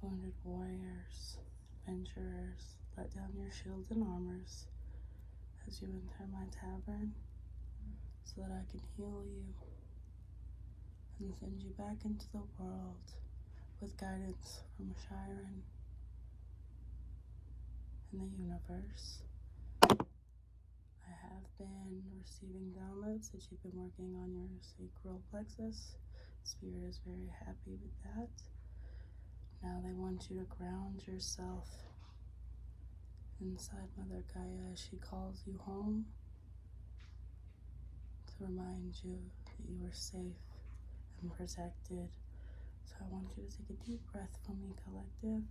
Wounded warriors, adventurers, let down your shields and armors as you enter my tavern so that I can heal you and send you back into the world with guidance from Chiron and the universe. I have been receiving downloads that you've been working on your sacral plexus. Spirit is very happy with that. Now they want you to ground yourself inside Mother Gaia as she calls you home to remind you that you are safe and protected. So I want you to take a deep breath for me, collective,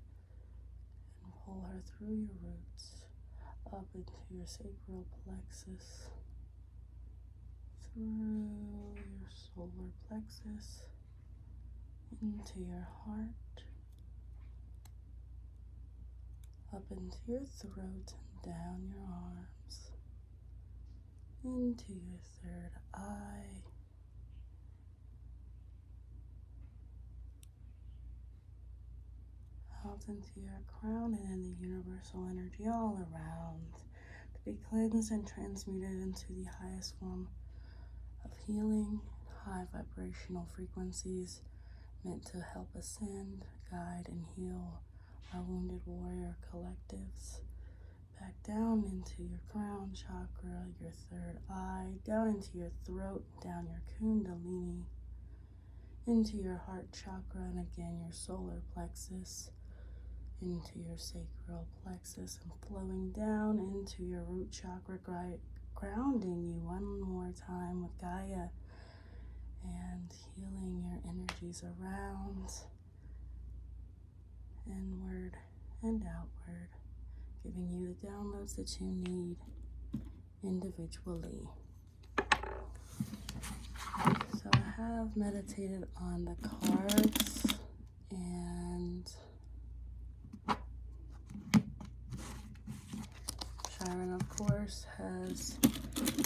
and pull her through your roots, up into your sacral plexus, through your solar plexus, into your heart, up into your throat and down your arms, into your third eye, out into your crown and in the universal energy all around to be cleansed and transmuted into the highest form of healing, high vibrational frequencies meant to help ascend, guide, and heal our wounded warrior collectives. Back down into your crown chakra, your third eye, down into your throat, down your kundalini, into your heart chakra, and again your solar plexus, into your sacral plexus, and flowing down into your root chakra, grounding you one more time with Gaia and healing your energies around, inward and outward, giving you the downloads that you need individually. So I have meditated on the cards, and Chiron, of course, has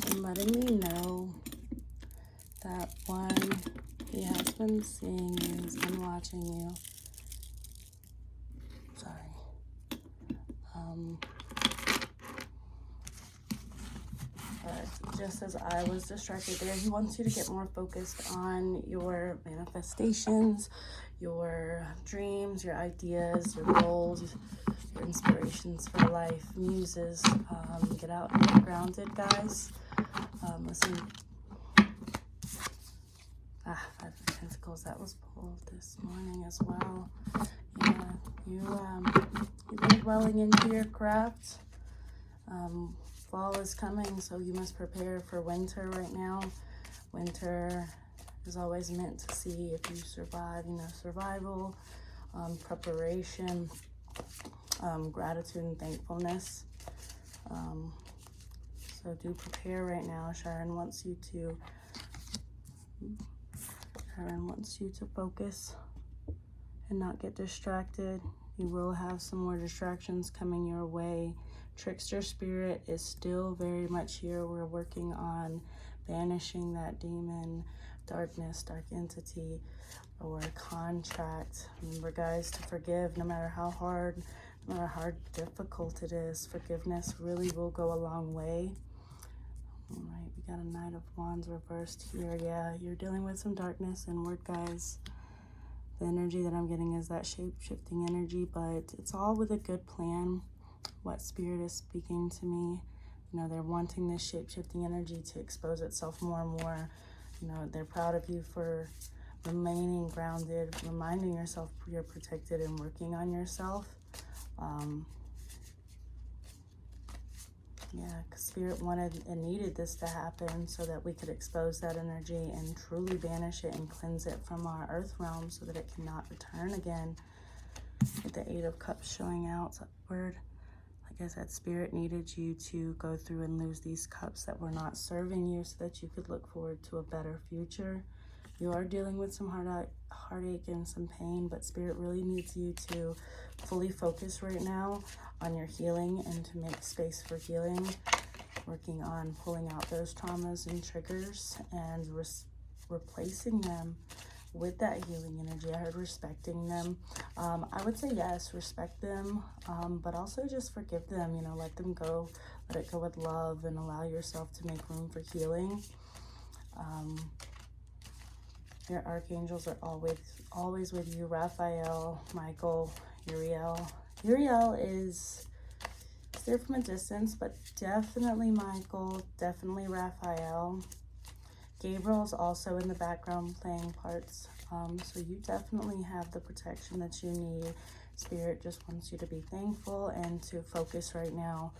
been letting me know that one, he has been seeing you, he's been watching you. Sorry. But just as I was distracted there, he wants you to get more focused on your manifestations, your dreams, your ideas, your goals, your inspirations for life, muses. Get out and get grounded, guys. Listen. Five of Pentacles, that was pulled this morning as well. Yeah, you've been dwelling into your craft. Fall is coming, so you must prepare for winter right now. Winter is always meant to see if you survive, survival, preparation, gratitude and thankfulness. So do prepare right now. Chiron wants you to focus and not get distracted. You will have some more distractions coming your way. Trickster spirit is still very much here. We're working on banishing that demon, darkness, dark entity, or contract. Remember, guys, to forgive no matter how hard, no matter how difficult it is. Forgiveness really will go a long way. All right, we got a Knight of Wands reversed here. Yeah, you're dealing with some darkness inward, guys. The energy that I'm getting is that shape-shifting energy, but it's all with a good plan. What Spirit is speaking to me, they're wanting this shape-shifting energy to expose itself more and more. They're proud of you for remaining grounded, reminding yourself you're protected, and working on yourself. Yeah, because Spirit wanted and needed this to happen so that we could expose that energy and truly banish it and cleanse it from our earth realm so that it cannot return again. With the Eight of Cups showing out upward. Like I said, Spirit needed you to go through and lose these cups that were not serving you so that you could look forward to a better future. You are dealing with some heartache and some pain, but Spirit really needs you to fully focus right now on your healing and to make space for healing, working on pulling out those traumas and triggers and replacing them with that healing energy, I heard respecting them. I would say yes, respect them, but also just forgive them, you know, let them go, let it go with love, and allow yourself to make room for healing. Your archangels are always with you. Raphael, Michael, Uriel. Uriel is there from a distance, but definitely Michael, definitely Raphael. Gabriel is also in the background playing parts. So you definitely have the protection that you need. Spirit just wants you to be thankful and to focus right now.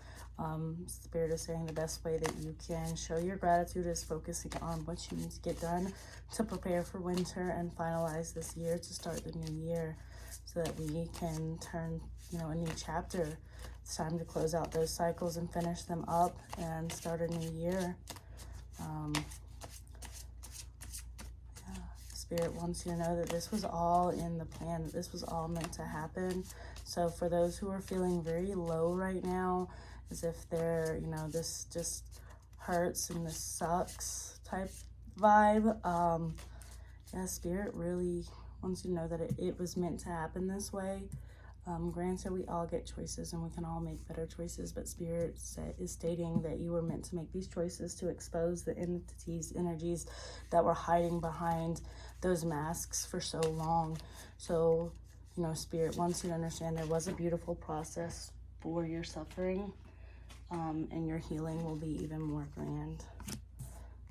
Spirit is saying the best way that you can show your gratitude is focusing on what you need to get done to prepare for winter and finalize this year to start the new year, so that we can turn, you know, a new chapter. It's time to close out those cycles and finish them up and start a new year. Spirit wants you to know that this was all in the plan, that this was all meant to happen. So for those who are feeling very low right now, as if they're, you know, this just hurts and this sucks type vibe, yeah, Spirit really wants you to know that it was meant to happen this way. Granted, we all get choices and we can all make better choices, but Spirit is stating that you were meant to make these choices to expose the entities, energies that were hiding behind those masks for so long. So, you know, Spirit wants you to understand there was a beautiful process for your suffering, and your healing will be even more grand.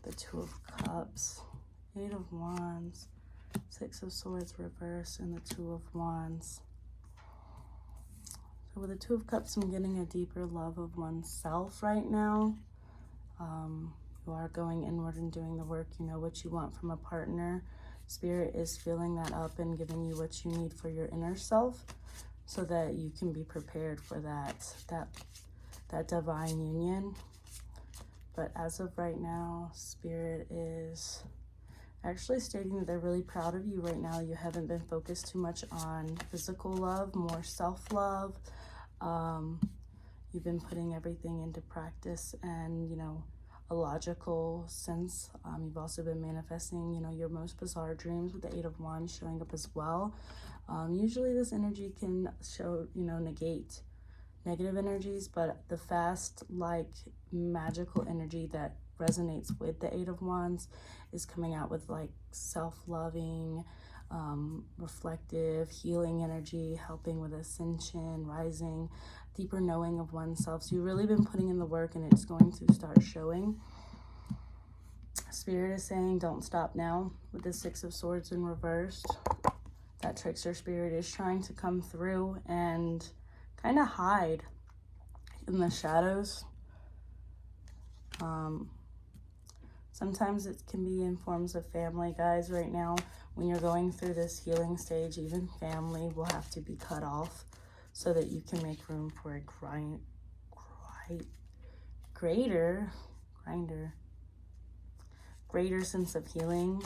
The Two of Cups, Eight of Wands, Six of Swords reverse, and the Two of Wands. So with the Two of Cups, I'm getting a deeper love of oneself right now. You are going inward and doing the work. You know what you want from a partner. Spirit is filling that up and giving you what you need for your inner self, so that you can be prepared for that divine union. But as of right now, Spirit is actually stating that they're really proud of you right now. You haven't been focused too much on physical love, more self-love. You've been putting everything into practice and, you know, a logical sense. You've also been manifesting, you know, your most bizarre dreams with the Eight of Wands showing up as well. Usually this energy can show, you know, negate negative energies, but the fast, like, magical energy that resonates with the Eight of Wands is coming out with, like, self-loving, reflective, healing energy, helping with ascension, rising, deeper knowing of oneself. So you've really been putting in the work, and it's going to start showing. Spirit is saying don't stop now with the Six of Swords in reversed. That trickster spirit is trying to come through and kind of hide in the shadows. Sometimes it can be in forms of family, guys. Right now, when you're going through this healing stage, even family will have to be cut off so that you can make room for a greater sense of healing.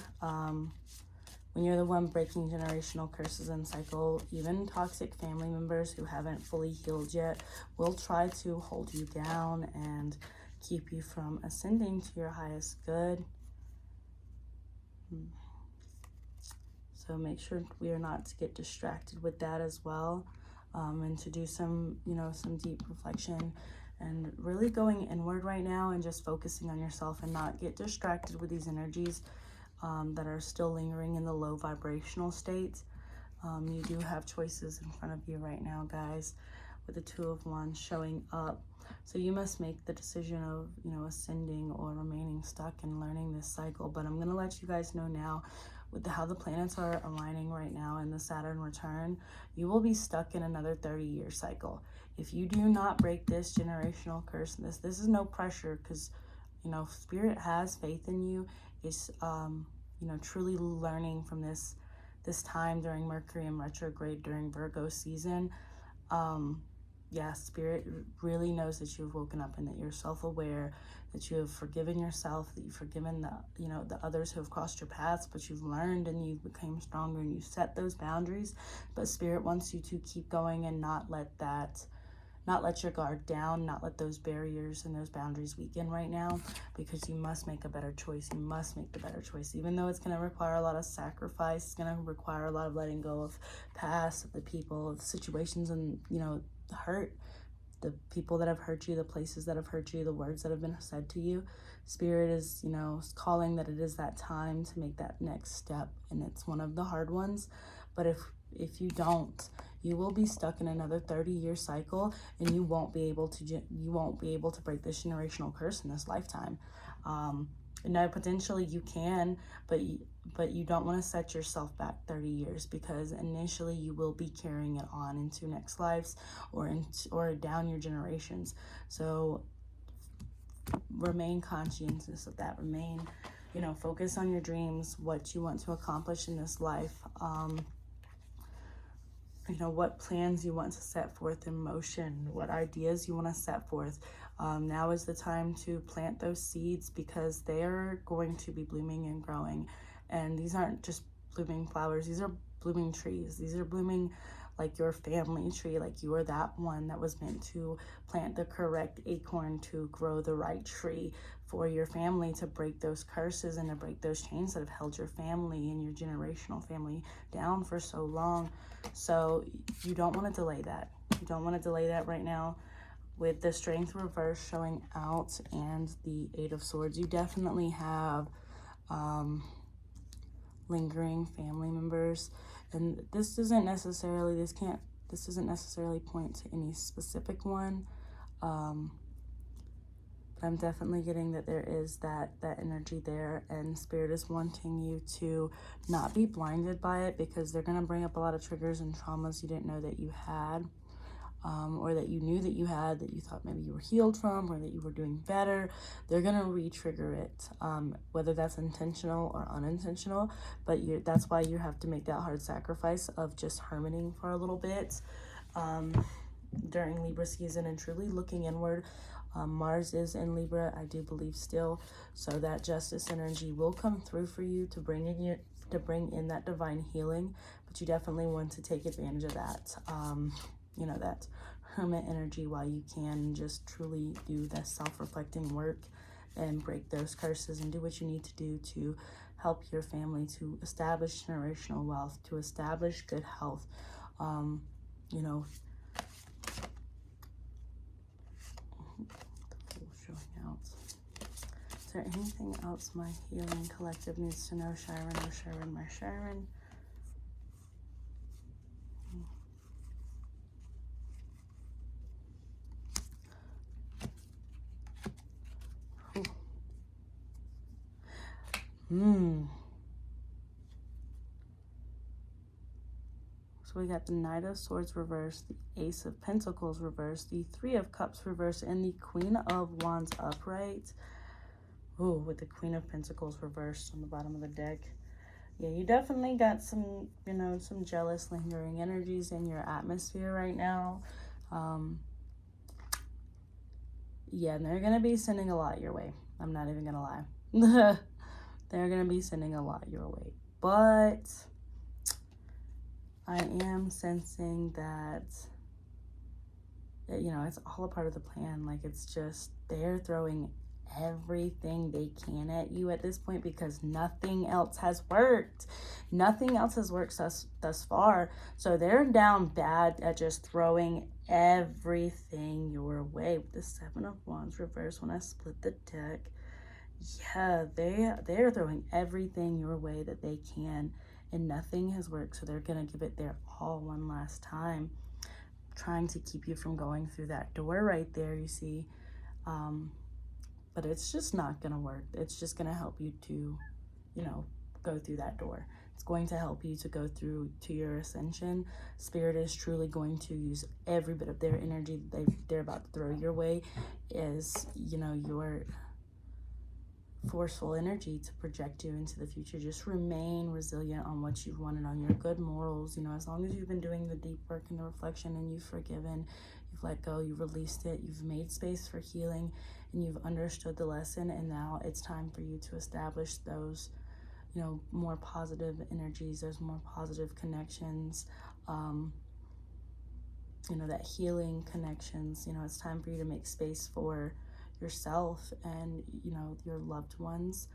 When you're the one breaking generational curses and cycle, even toxic family members who haven't fully healed yet will try to hold you down and keep you from ascending to your highest good. So make sure we are not to get distracted with that as well, and to do some, you know, some deep reflection and really going inward right now and just focusing on yourself and not get distracted with these energies that are still lingering in the low vibrational state. You do have choices in front of you right now, guys, with the Two of Wands showing up. So you must make the decision of, you know, ascending or remaining stuck and learning this cycle. But I'm going to let you guys know now, with how the planets are aligning right now in the Saturn return, you will be stuck in another 30-year cycle. If you do not break this generational curse, this is no pressure, because, you know, Spirit has faith in you. Is you know, truly learning from this time during Mercury in retrograde during Virgo season. Yeah, Spirit really knows that you've woken up and that you're self-aware, that you have forgiven yourself, that you've forgiven the others who have crossed your paths, but you've learned and you became stronger and you set those boundaries. But Spirit wants you to keep going and not not let your guard down, not let those barriers and those boundaries weaken right now, because you must make a better choice. You must make the better choice, even though it's going to require a lot of sacrifice. It's going to require a lot of letting go of past, of the people, of the situations, and, you know, the hurt, the people that have hurt you, the places that have hurt you, the words that have been said to you. Spirit is, you know, calling that it is that time to make that next step, and it's one of the hard ones. But if you don't, you will be stuck in another 30-year cycle, and you won't be able to break this generational curse in this lifetime. Now potentially you can, but you don't want to set yourself back 30 years, because initially you will be carrying it on into next lives or down your generations. So remain conscientious of that. Remain, you know, focus on your dreams, what you want to accomplish in this life. You know, what plans you want to set forth in motion, what ideas you want to set forth. Now is the time to plant those seeds, because they're going to be blooming and growing. And these aren't just blooming flowers. These are blooming trees. These are blooming like your family tree, like you are that one that was meant to plant the correct acorn to grow the right tree for your family, to break those curses and to break those chains that have held your family and your generational family down for so long. So you don't want to delay that. You don't want to delay that right now. With the Strength reverse showing out and the Eight of Swords, you definitely have lingering family members. And this doesn't necessarily point to any specific one. But I'm definitely getting that there is that energy there, and Spirit is wanting you to not be blinded by it, because they're going to bring up a lot of triggers and traumas you didn't know that you had. Or that you knew that you had, that you thought maybe you were healed from, or that you were doing better. They're going to re-trigger it, whether that's intentional or unintentional. But that's why you have to make that hard sacrifice of just hermiting for a little bit during Libra season and truly looking inward. Mars is in Libra, I do believe still. So that justice energy will come through for you to bring in that divine healing. But you definitely want to take advantage of that. You know, that hermit energy while you can, just truly do that self-reflecting work and break those curses and do what you need to do to help your family, to establish generational wealth, to establish good health. You know, showing out. Is there anything else my healing collective needs to know? Sharon, oh Sharon, my Sharon. So we got the Knight of Swords reversed, the Ace of Pentacles reversed, the Three of Cups reversed, and the Queen of Wands upright. Ooh, with the Queen of Pentacles reversed on the bottom of the deck. Yeah, you definitely got some, you know, some jealous, lingering energies in your atmosphere right now. Yeah, and they're going to be sending a lot your way. I'm not even going to lie. They're going to be sending a lot your way. But I am sensing that, you know, it's all a part of the plan. Like, it's just, they're throwing everything they can at you at this point, because nothing else has worked. Nothing else has worked thus far. So they're down bad at just throwing everything your way. With the Seven of Wands reversed, when I split the deck, yeah, they're throwing everything your way that they can, and nothing has worked. So they're gonna give it their all one last time, trying to keep you from going through that door right there, you see. But it's just not gonna work. It's just gonna help you to, you know, go through that door. It's going to help you to go through to your ascension. Spirit is truly going to use every bit of their energy they're about to throw your way, is, you know, your forceful energy to project you into the future. Just remain resilient on what you've wanted, on your good morals. You know, as long as you've been doing the deep work and the reflection, and you've forgiven, you've let go, you've released it, you've made space for healing, and you've understood the lesson, and now it's time for you to establish those, you know, more positive energies, those more positive connections. you know, that healing connections. You know, it's time for you to make space for yourself and, you know, your loved ones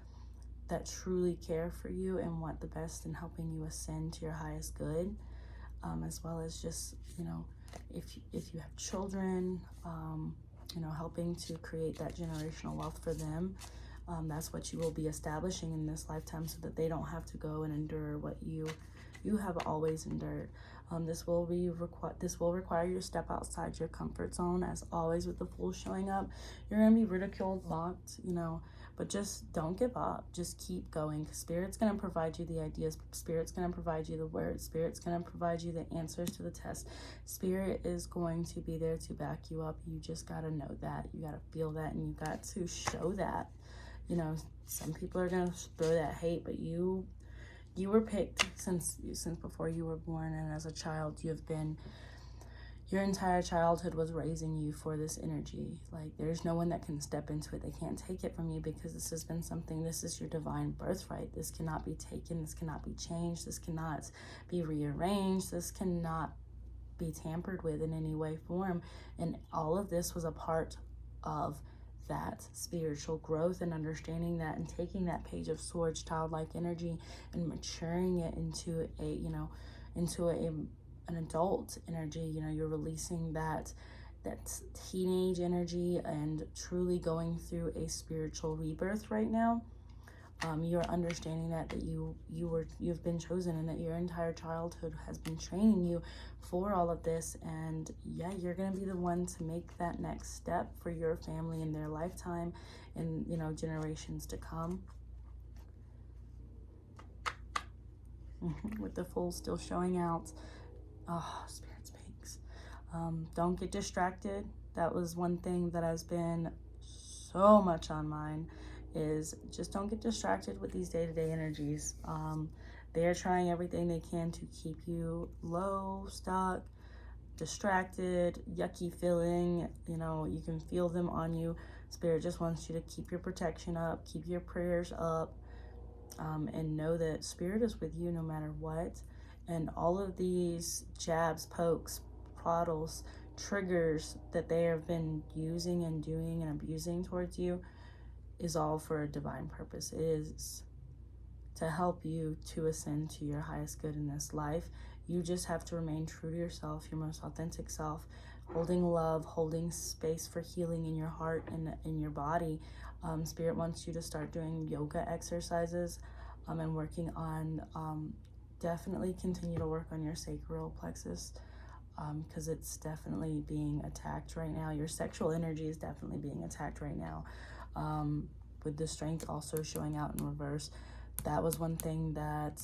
that truly care for you and want the best in helping you ascend to your highest good, as well as just, you know, if you have children, you know, helping to create that generational wealth for them. That's what you will be establishing in this lifetime, so that they don't have to go and endure what you have always endured. This will require you to step outside your comfort zone, as always with the Fool showing up. You're going to be ridiculed, mocked, you know, but just don't give up. Just keep going. Spirit's going to provide you the ideas. Spirit's going to provide you the words. Spirit's going to provide you the answers to the test. Spirit is going to be there to back you up. You just got to know that. You got to feel that, and you got to show that. You know, some people are going to throw that hate, but you were picked since before you were born, and as a child, your entire childhood was raising you for this energy. Like, there's no one that can step into it. They can't take it from you, because this has been something, this is your divine birthright. This cannot be taken. This cannot be changed. This cannot be rearranged. This cannot be tampered with in any way, form. And all of this was a part of that spiritual growth and understanding that, and taking that Page of Swords childlike energy and maturing it into a, you know, into an adult energy. You know, you're releasing that teenage energy and truly going through a spiritual rebirth right now. You're understanding that you've been chosen, and that your entire childhood has been training you for all of this. And yeah, you're gonna be the one to make that next step for your family in their lifetime, and, you know, generations to come. With the Fool still showing out. Oh, Spirit speaks. Don't get distracted. That was one thing that has been so much on mine, is just don't get distracted with these day-to-day energies. They are trying everything they can to keep you low, stuck, distracted, yucky feeling. You know, you can feel them on you. Spirit just wants you to keep your protection up, keep your prayers up, and know that Spirit is with you no matter what. And all of these jabs, pokes, proddles, triggers that they have been using and doing and abusing towards you is all for a divine purpose. It is to help you to ascend to your highest good in this life. You just have to remain true to yourself, your most authentic self, holding love, holding space for healing in your heart and in your body. Spirit wants you to start doing yoga exercises, and working on, definitely continue to work on your sacral plexus, because it's definitely being attacked right now. Your sexual energy is definitely being attacked right now, with the Strength also showing out in reverse. That was one thing that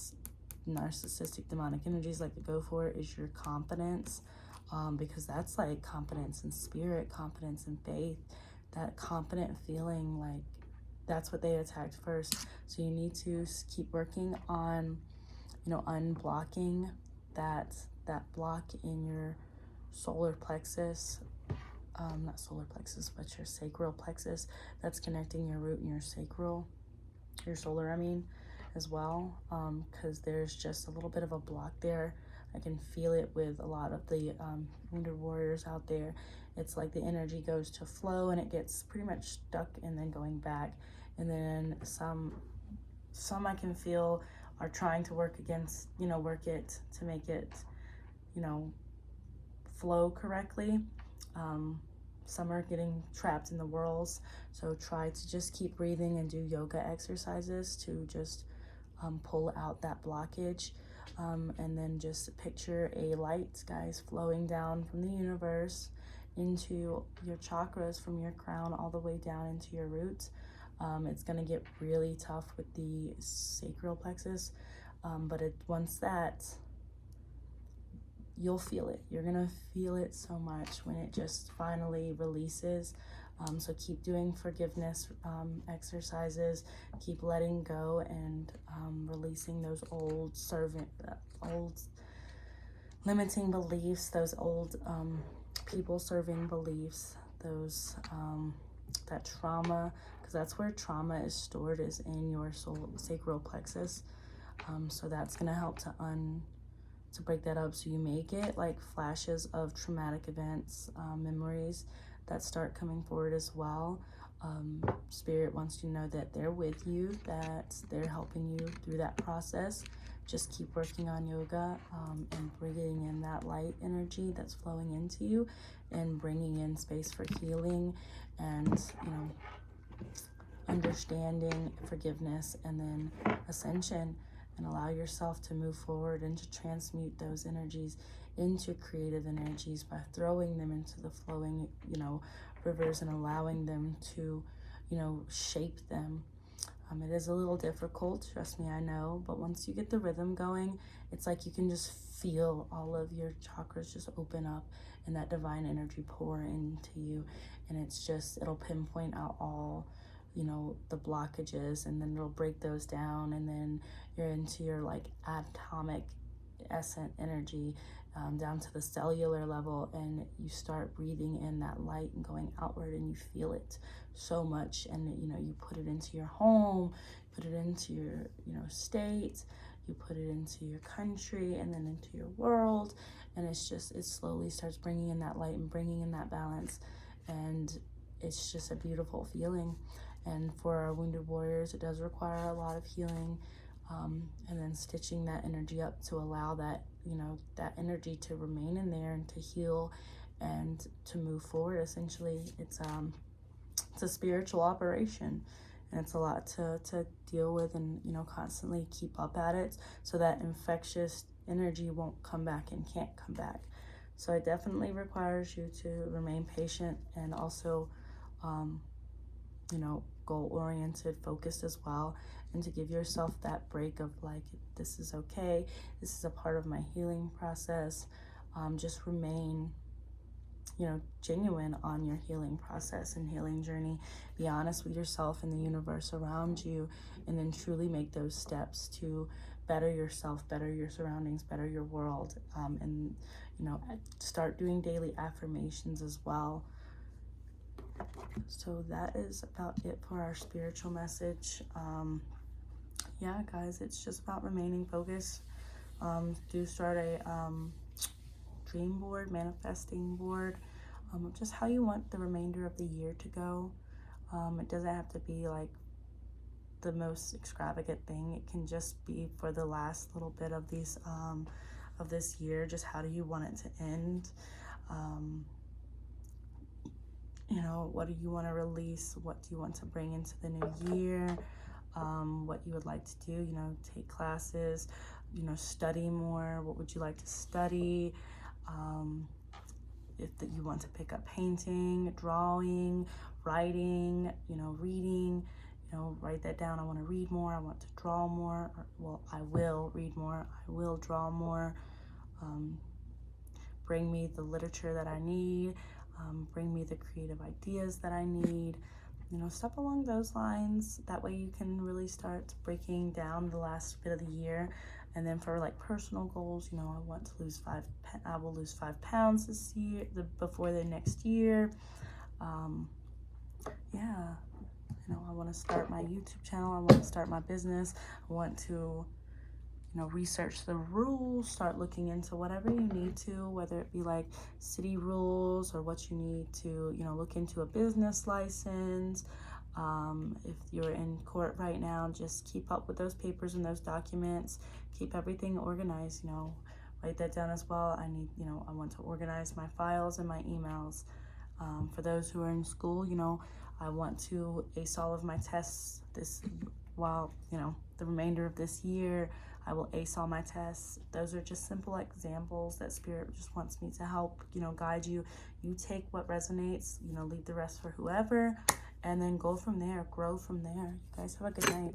narcissistic demonic energies like to go for, is your confidence, because that's like confidence in spirit, confidence in faith, that confident feeling. Like, that's what they attacked first. So you need to keep working on, you know, unblocking that block in your solar plexus, not solar plexus, but your sacral plexus, that's connecting your root and your sacral, your solar, I mean, as well, because there's just a little bit of a block there. I can feel it with a lot of the wounded warriors out there. It's like the energy goes to flow, and it gets pretty much stuck and then going back. And then some I can feel are trying to work against, you know, work it to make it, you know, flow correctly. Some are getting trapped in the whirls. So try to just keep breathing and do yoga exercises to just pull out that blockage. And then just picture a light, guys, flowing down from the universe into your chakras, from your crown all the way down into your roots. It's going to get really tough with the sacral plexus, but once that, you'll feel it. You're going to feel it so much when it just finally releases. So keep doing forgiveness exercises, keep letting go, and releasing those old limiting beliefs, those old people serving beliefs, those that trauma, because that's where trauma is stored, is in your sacral plexus. So that's going to help to to break that up. So you may get like flashes of traumatic events, memories that start coming forward as well. Spirit wants you to know that they're with you, that they're helping you through that process. Just keep working on yoga, and bringing in that light energy that's flowing into you, and bringing in space for healing and, you know, understanding, forgiveness, and then ascension. And allow yourself to move forward and to transmute those energies into creative energies by throwing them into the flowing, you know, rivers, and allowing them to, you know, shape them. It is a little difficult, trust me, I know, but once you get the rhythm going, it's like you can just feel all of your chakras just open up and that divine energy pour into you. And it's just, it'll pinpoint out all, you know, the blockages, and then it'll break those down, and then you're into your like atomic essence energy, down to the cellular level, and you start breathing in that light and going outward, and you feel it so much. And you know, you put it into your home, put it into your, you know, state, you put it into your country, and then into your world, and it's just, it slowly starts bringing in that light and bringing in that balance, and it's just a beautiful feeling. And for our wounded warriors, it does require a lot of healing, and then stitching that energy up to allow that, you know, that energy to remain in there and to heal and to move forward. Essentially, it's a spiritual operation, and it's a lot to deal with, and, you know, constantly keep up at it so that infectious energy won't come back and can't come back. So it definitely requires you to remain patient, and also, you know, goal-oriented, focused as well, and to give yourself that break of like, this is okay, this is a part of my healing process. Just remain, you know, genuine on your healing process and healing journey. Be honest with yourself and the universe around you, and then truly make those steps to better yourself, better your surroundings, better your world, and, you know, start doing daily affirmations as well. So that is about it for our spiritual message. Yeah, guys, it's just about remaining focused. Do start a dream board, manifesting board, just how you want the remainder of the year to go. It doesn't have to be like the most extravagant thing. It can just be for the last little bit of these of this year. Just how do you want it to end? You know, what do you want to release? What do you want to bring into the new year? What you would like to do, you know, take classes, you know, study more. What would you like to study? If that you want to pick up painting, drawing, writing, you know, reading, you know, write that down. I want to read more. I want to draw more. Well, I will read more. I will draw more. Bring me the literature that I need. Bring me the creative ideas that I need. You know, stuff along those lines. That way you can really start breaking down the last bit of the year. And then for like personal goals, you know, I want to lose I will lose 5 pounds this year, before the next year. Yeah, you know, I want to start my YouTube channel. I want to start my business. I want to, you know, research the rules, start looking into whatever you need to, whether it be like city rules or what you need to, you know, look into a business license. If you're in court right now, just keep up with those papers and those documents. Keep everything organized, you know, write that down as well. I need, you know, I want to organize my files and my emails. For those who are in school, you know, I want to ace all of my tests while, you know, the remainder of this year. I will ace all my tests. Those are just simple examples that Spirit just wants me to help, you know, guide you. You take what resonates, you know, leave the rest for whoever, and then go from there, grow from there. You guys have a good night.